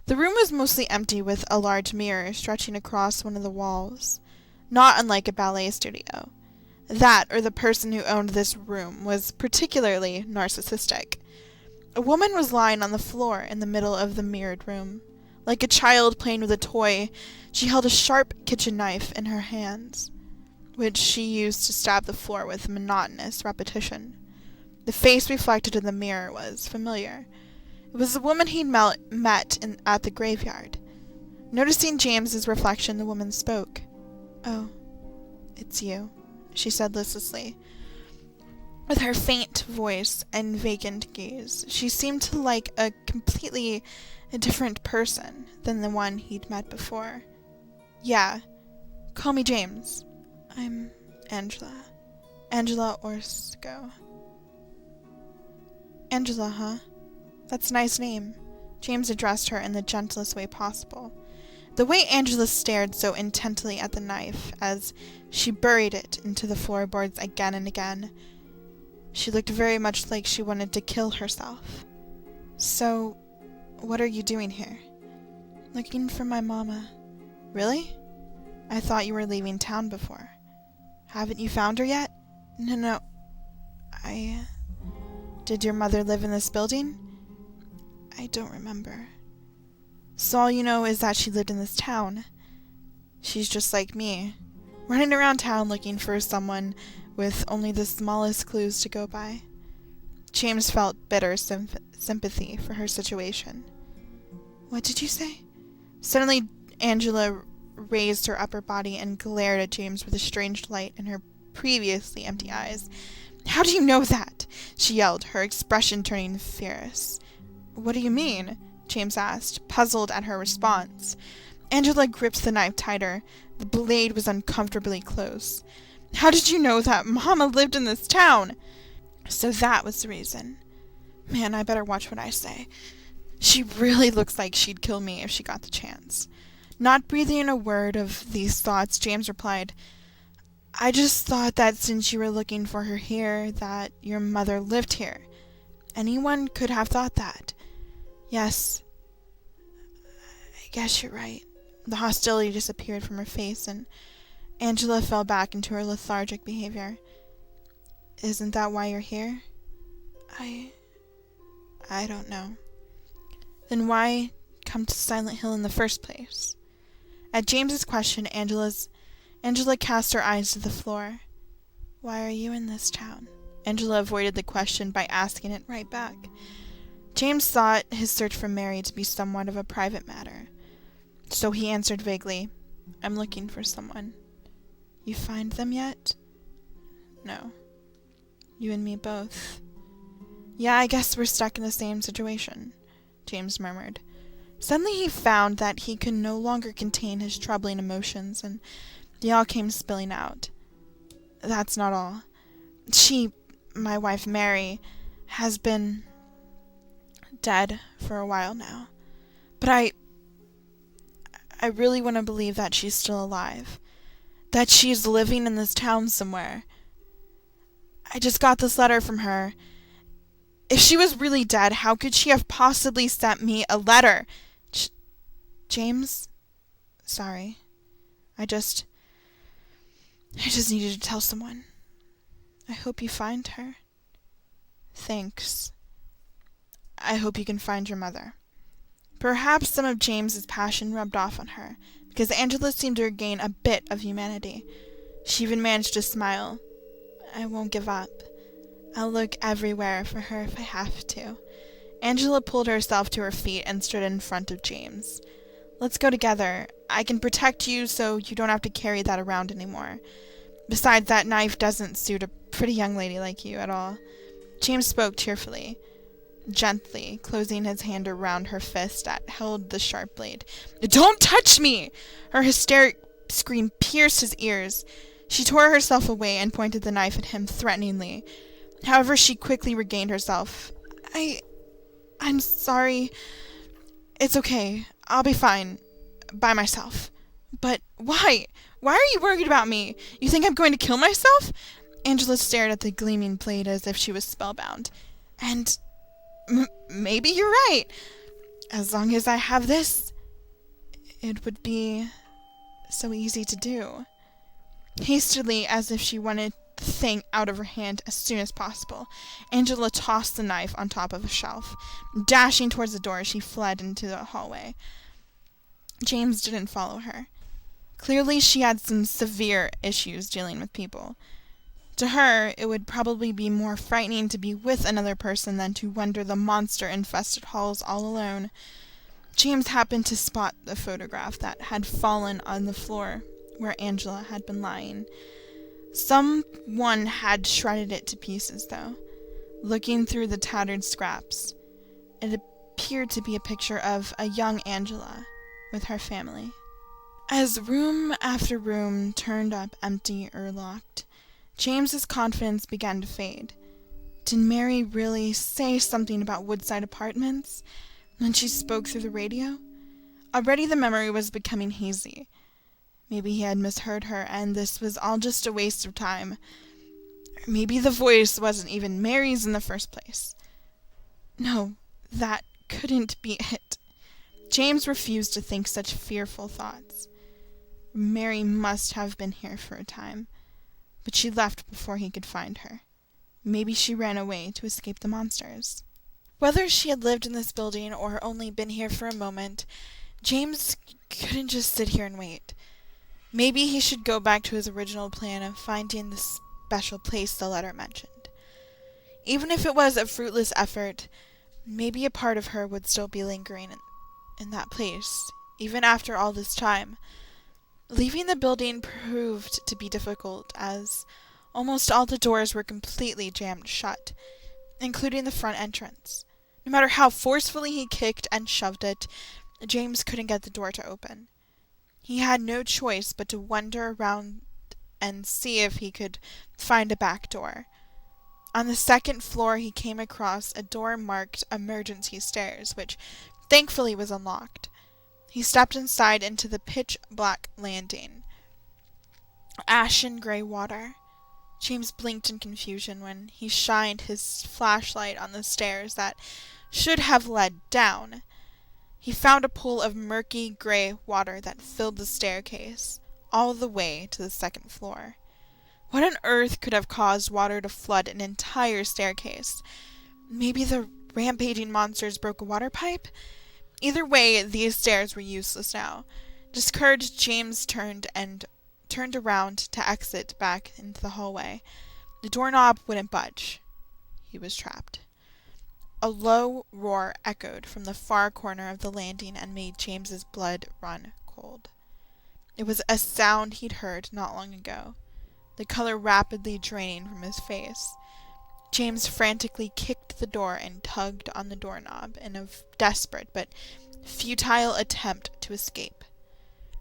The room was mostly empty, with a large mirror stretching across one of the walls, not unlike a ballet studio. That, or the person who owned this room, was particularly narcissistic. A woman was lying on the floor in the middle of the mirrored room. Like a child playing with a toy, she held a sharp kitchen knife in her hands, which she used to stab the floor with monotonous repetition. The face reflected in the mirror was familiar. It was the woman he'd met at the graveyard. Noticing James's reflection, the woman spoke. "Oh, it's you," she said listlessly. With her faint voice and vacant gaze, she seemed to like a completely different person than the one he'd met before. "Yeah, call me James. I'm Angela. Angela Orsko." "Angela, huh? That's a nice name." James addressed her in the gentlest way possible. The way Angela stared so intently at the knife as she buried it into the floorboards again and again, she looked very much like she wanted to kill herself. "So, what are you doing here?" "Looking for my mama." "Really? I thought you were leaving town before. Haven't you found her yet?" No, Did your mother live in this building?" "I don't remember." "So all you know is that she lived in this town." "She's just like me, running around town looking for someone with only the smallest clues to go by." James felt bitter sympathy for her situation. "What did you say?" Suddenly, Angela raised her upper body and glared at James with a strange light in her previously empty eyes. "How do you know that?" she yelled, her expression turning fierce. "What do you mean?" James asked, puzzled at her response. Angela gripped the knife tighter. The blade was uncomfortably close. "How did you know that Mama lived in this town?" "So that was the reason. Man, I better watch what I say. She really looks like she'd kill me if she got the chance." Not breathing a word of these thoughts, James replied, "I just thought that since you were looking for her here, that your mother lived here. Anyone could have thought that." "Yes, I guess you're right." The hostility disappeared from her face, and Angela fell back into her lethargic behavior. "Isn't that why you're here?" I don't know." "Then why come to Silent Hill in the first place?" At James's question, Angela cast her eyes to the floor. "Why are you in this town?" Angela avoided the question by asking it right back. James thought his search for Mary to be somewhat of a private matter, so he answered vaguely, "I'm looking for someone." "You find them yet?" "No." "You and me both." "Yeah, I guess we're stuck in the same situation," James murmured. Suddenly he found that he could no longer contain his troubling emotions, and they all came spilling out. "That's not all. My wife Mary, has been dead for a while now. But I really want to believe that she's still alive. That she's living in this town somewhere. I just got this letter from her. If she was really dead, how could she have possibly sent me a letter?" "James, sorry. I just needed to tell someone. I hope you find her." "Thanks. I hope you can find your mother." Perhaps some of James's passion rubbed off on her, because Angela seemed to regain a bit of humanity. She even managed to smile. "I won't give up. I'll look everywhere for her if I have to." Angela pulled herself to her feet and stood in front of James. "Let's go together. I can protect you so you don't have to carry that around anymore. Besides, that knife doesn't suit a pretty young lady like you at all." James spoke cheerfully, gently, closing his hand around her fist that held the sharp blade. "Don't touch me!" Her hysteric scream pierced his ears. She tore herself away and pointed the knife at him threateningly. However, she quickly regained herself. I'm sorry. It's okay. I'll be fine. By myself." "But why? Why are you worried about me? You think I'm going to kill myself?" Angela stared at the gleaming blade as if she was spellbound. "And maybe you're right. As long as I have this, it would be so easy to do. Hastily, as if she wanted the thing out of her hand as soon as possible, Angela tossed the knife on top of a shelf. Dashing towards the door, she fled into the hallway. James didn't follow her. Clearly, she had some severe issues dealing with people. To her, it would probably be more frightening to be with another person than to wander the monster-infested halls all alone. James happened to spot the photograph that had fallen on the floor where Angela had been lying. Someone had shredded it to pieces, though. Looking through the tattered scraps, it appeared to be a picture of a young Angela with her family. As room after room turned up empty or locked, James's confidence began to fade. Did Mary really say something about Woodside Apartments when she spoke through the radio? Already the memory was becoming hazy. Maybe he had misheard her, and this was all just a waste of time. Or maybe the voice wasn't even Mary's in the first place. No, that couldn't be it. James refused to think such fearful thoughts. Mary must have been here for a time, but she left before he could find her. Maybe she ran away to escape the monsters. Whether she had lived in this building or only been here for a moment, James couldn't just sit here and wait. Maybe he should go back to his original plan of finding the special place the letter mentioned. Even if it was a fruitless effort, maybe a part of her would still be lingering in that place, even after all this time. Leaving the building proved to be difficult, as almost all the doors were completely jammed shut, including the front entrance. No matter how forcefully he kicked and shoved it, James couldn't get the door to open. He had no choice but to wander around and see if he could find a back door. On the second floor, he came across a door marked Emergency Stairs, which thankfully was unlocked. He stepped inside into the pitch-black landing. Ashen gray water. James blinked in confusion when he shined his flashlight on the stairs that should have led down. He found a pool of murky gray water that filled the staircase, all the way to the second floor. What on earth could have caused water to flood an entire staircase? Maybe the rampaging monsters broke a water pipe? Either way, these stairs were useless now. Discouraged, James turned around to exit back into the hallway. The doorknob wouldn't budge. He was trapped. A low roar echoed from the far corner of the landing and made James's blood run cold. It was a sound he'd heard not long ago, the color rapidly draining from his face. James frantically kicked the door and tugged on the doorknob in a desperate but futile attempt to escape.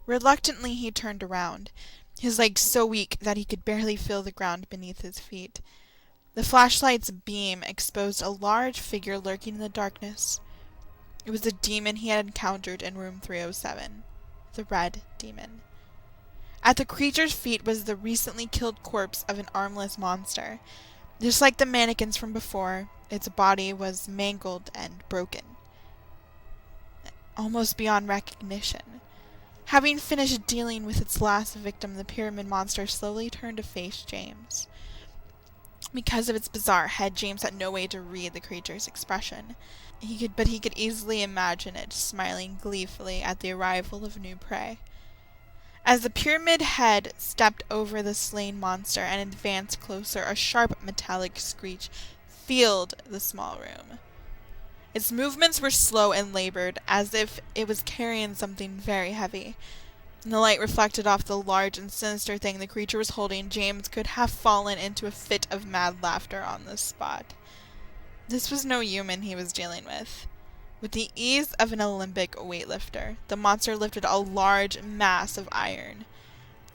Reluctantly, he turned around, his legs so weak that he could barely feel the ground beneath his feet. The flashlight's beam exposed a large figure lurking in the darkness. It was the demon he had encountered in room 307, the Red Demon. At the creature's feet was the recently killed corpse of an armless monster. Just like the mannequins from before, its body was mangled and broken, almost beyond recognition. Having finished dealing with its last victim, the pyramid monster slowly turned to face James. Because of its bizarre head, James had no way to read the creature's expression. He could easily imagine it smiling gleefully at the arrival of new prey. As the pyramid head stepped over the slain monster and advanced closer, a sharp metallic screech filled the small room. Its movements were slow and labored, as if it was carrying something very heavy. In the light reflected off the large and sinister thing the creature was holding, James could have fallen into a fit of mad laughter on the spot. This was no human he was dealing with. With the ease of an Olympic weightlifter, the monster lifted a large mass of iron.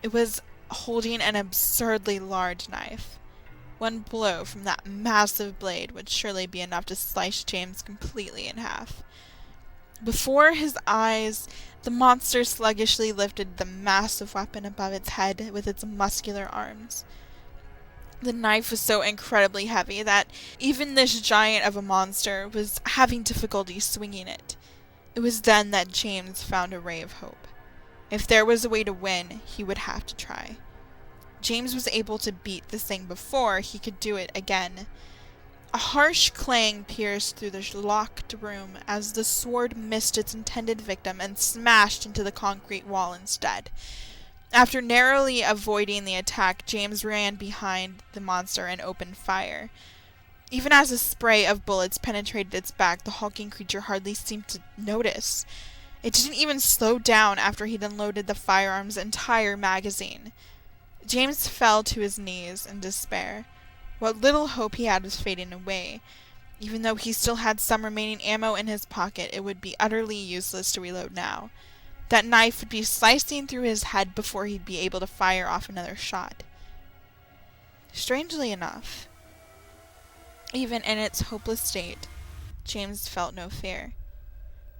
It was holding an absurdly large knife. One blow from that massive blade would surely be enough to slice James completely in half. Before his eyes, the monster sluggishly lifted the massive weapon above its head with its muscular arms. The knife was so incredibly heavy that even this giant of a monster was having difficulty swinging it. It was then that James found a ray of hope. If there was a way to win, he would have to try. James was able to beat this thing before, he could do it again. A harsh clang pierced through the locked room as the sword missed its intended victim and smashed into the concrete wall instead. After narrowly avoiding the attack, James ran behind the monster and opened fire. Even as a spray of bullets penetrated its back, the hulking creature hardly seemed to notice. It didn't even slow down after he'd unloaded the firearm's entire magazine. James fell to his knees in despair. What little hope he had was fading away. Even though he still had some remaining ammo in his pocket, it would be utterly useless to reload now. That knife would be slicing through his head before he'd be able to fire off another shot. Strangely enough, even in its hopeless state, James felt no fear.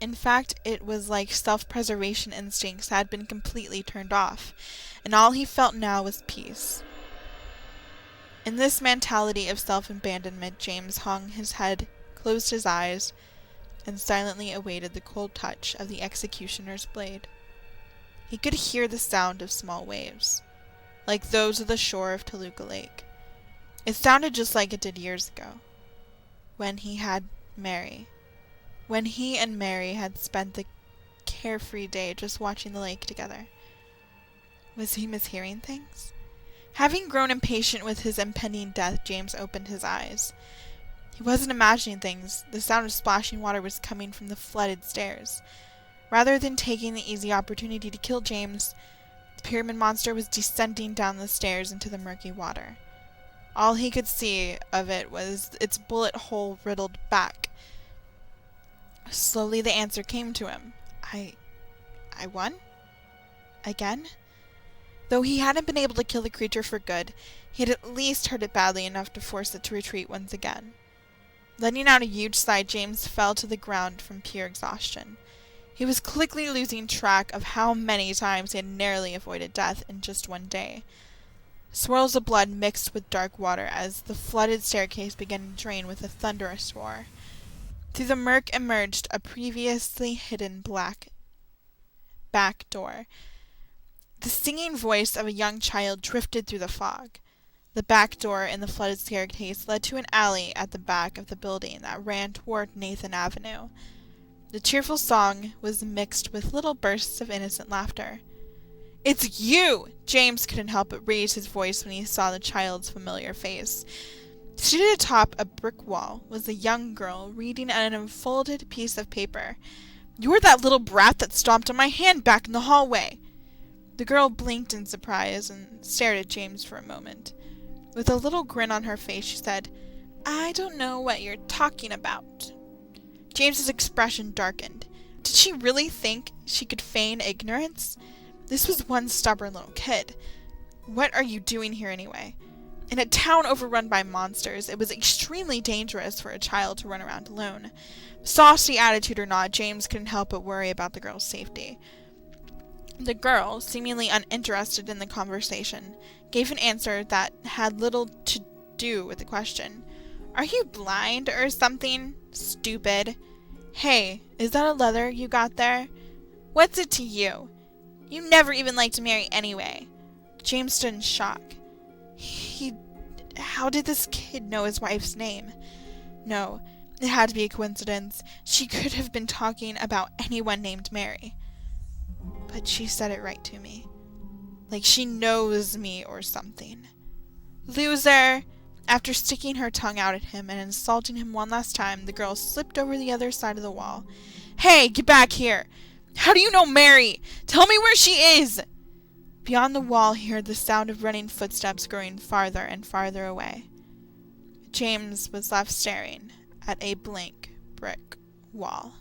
In fact, it was like self-preservation instincts had been completely turned off, and all he felt now was peace. In this mentality of self-abandonment, James hung his head, closed his eyes, and silently awaited the cold touch of the executioner's blade. He could hear the sound of small waves, like those of the shore of Toluca Lake. It sounded just like it did years ago, when he and Mary had spent the carefree day just watching the lake together. Was he mishearing things? Having grown impatient with his impending death, James opened his eyes. He wasn't imagining things. The sound of splashing water was coming from the flooded stairs. Rather than taking the easy opportunity to kill James, the pyramid monster was descending down the stairs into the murky water. All he could see of it was its bullet hole-riddled back. Slowly the answer came to him. I won? Again? Though he hadn't been able to kill the creature for good, he had at least hurt it badly enough to force it to retreat once again. Letting out a huge sigh, James fell to the ground from pure exhaustion. He was quickly losing track of how many times he had narrowly avoided death in just one day. Swirls of blood mixed with dark water as the flooded staircase began to drain with a thunderous roar. Through the murk emerged a previously hidden black back door. The singing voice of a young child drifted through the fog. The back door in the flooded staircase led to an alley at the back of the building that ran toward Nathan Avenue. The cheerful song was mixed with little bursts of innocent laughter. "It's you!" James couldn't help but raise his voice when he saw the child's familiar face. Seated atop a brick wall was a young girl reading an unfolded piece of paper. "You're that little brat that stomped on my hand back in the hallway." The girl blinked in surprise and stared at James for a moment. With a little grin on her face, she said, "I don't know what you're talking about." James's expression darkened. Did she really think she could feign ignorance? This was one stubborn little kid. What are you doing here anyway? In a town overrun by monsters, it was extremely dangerous for a child to run around alone. Saucy attitude or not, James couldn't help but worry about the girl's safety. The girl, seemingly uninterested in the conversation, gave an answer that had little to do with the question. "Are you blind or something? Stupid. Hey, is that a leather you got there? What's it to you? You never even liked Mary anyway." James stood in shock. How did this kid know his wife's name? No, it had to be a coincidence. She could have been talking about anyone named Mary. But she said it right to me. Like she knows me or something. "Loser!" After sticking her tongue out at him and insulting him one last time, the girl slipped over the other side of the wall. "Hey, get back here! How do you know Mary? Tell me where she is!" Beyond the wall, he heard the sound of running footsteps growing farther and farther away. James was left staring at a blank brick wall.